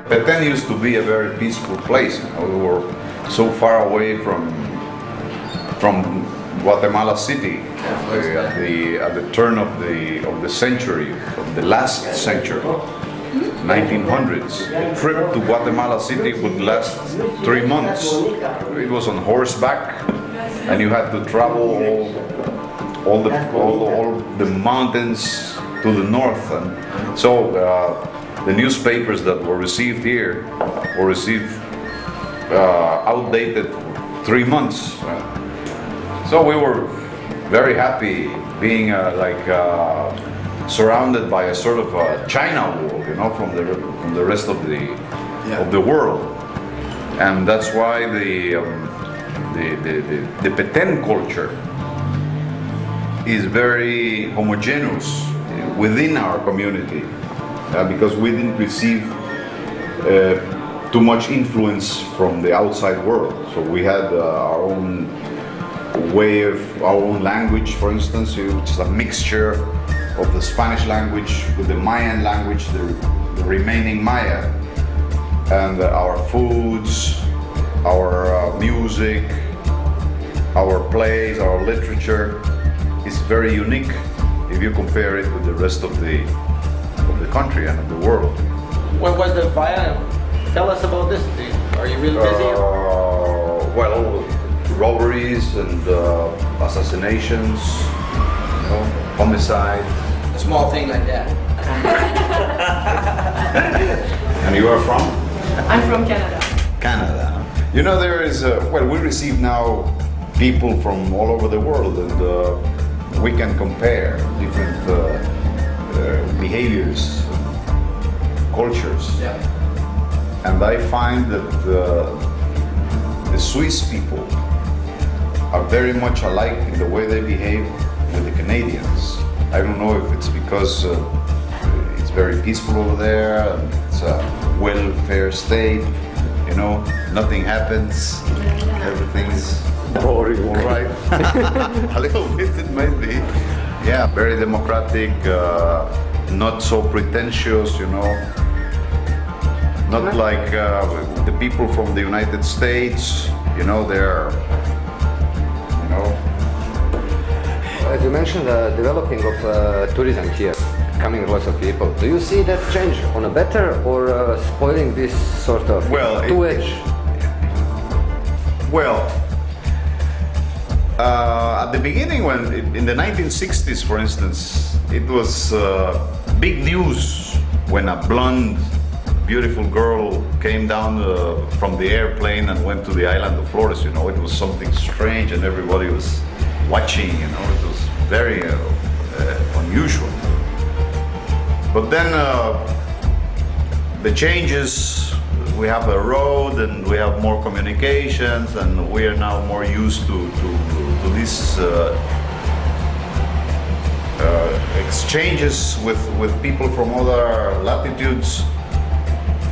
Petén used to be a very peaceful place. We were so far away from Guatemala City at the turn of the century, of the last century, 1900s. A trip to Guatemala City would last 3 months. It was on horseback, and you had to travel all the mountains to the north. And so the newspapers that were received here were received outdated 3 months. So we were very happy being surrounded by a sort of China wall, from the rest of the world, and that's why the Petén culture is very homogeneous within our community, because we didn't receive too much influence from the outside world. So we had our own way of our own language, for instance, which is a mixture of the Spanish language with the Mayan language, the remaining Maya, and our foods, our music, our plays, our literature is very unique if you compare it with the rest of the country and of the world. When was the fire? Tell us about this. Are you really busy? Well, robberies and assassinations, homicide. A small thing like that. And you are from? I'm from Canada. Canada. There is, we receive now people from all over the world, and we can compare different behaviors, cultures. Yeah. And I find that the Swiss people are very much alike in the way they behave with the Canadians. I don't know if it's because it's very peaceful over there, and it's a welfare state, nothing happens, everything's Boring. all right. A little bit it might be. Yeah, very democratic, not so pretentious, not like the people from the United States, they're, As you mentioned, the developing of tourism here, coming lots of people. Do you see that change on a better or spoiling this sort of two-edge? At the beginning, when in the 1960s, for instance, it was big news when a blonde, beautiful girl came down from the airplane and went to the island of Flores. It was something strange, and everybody was watching. It was very unusual. But then the changes. We have a road, and we have more communications, and we are now more used to these exchanges with people from other latitudes,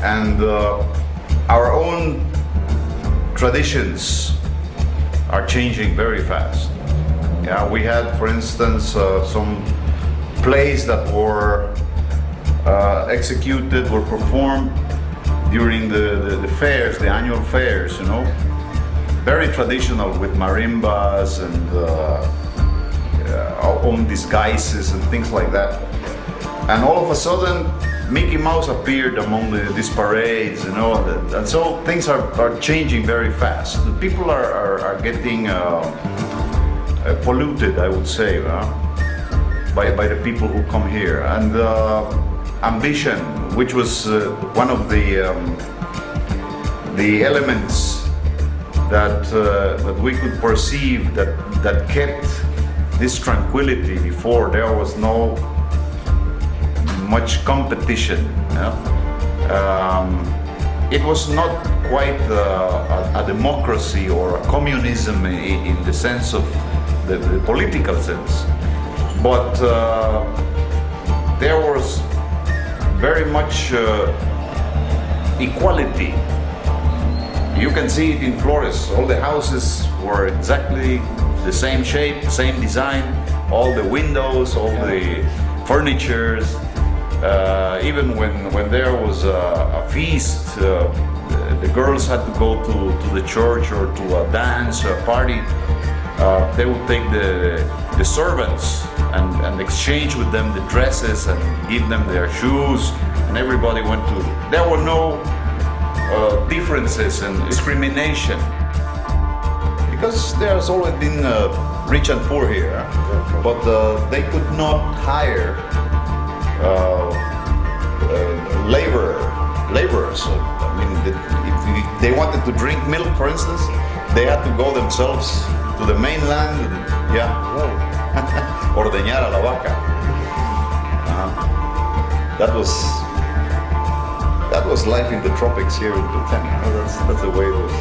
and our own traditions are changing very fast. Yeah, we had, for instance, some plays that were executed, were performed during the fairs, the annual fairs, very traditional with marimbas and our own disguises and things like that. And all of a sudden, Mickey Mouse appeared among these parades, and so things are changing very fast. The people are getting polluted, I would say, by the people who come here. And ambition, which was one of the elements that we could perceive that kept this tranquility before. There was no much competition. It was not quite a democracy or a communism in the sense of the political sense, but there was very much equality. You can see it in Flores. All the houses were exactly the same shape, same design, all the windows, all the furnitures. Even when there was a feast, the girls had to go to the church or to a dance, a party. They would take the servants and exchange with them the dresses and give them their shoes, and everybody went to. There were no differences and discrimination because there's always been rich and poor here, but they could not hire laborers. I mean, if they wanted to drink milk, for instance, they had to go themselves to the mainland and, ordeñar a la vaca. That was life in the tropics here in Britannia. That's the way it was.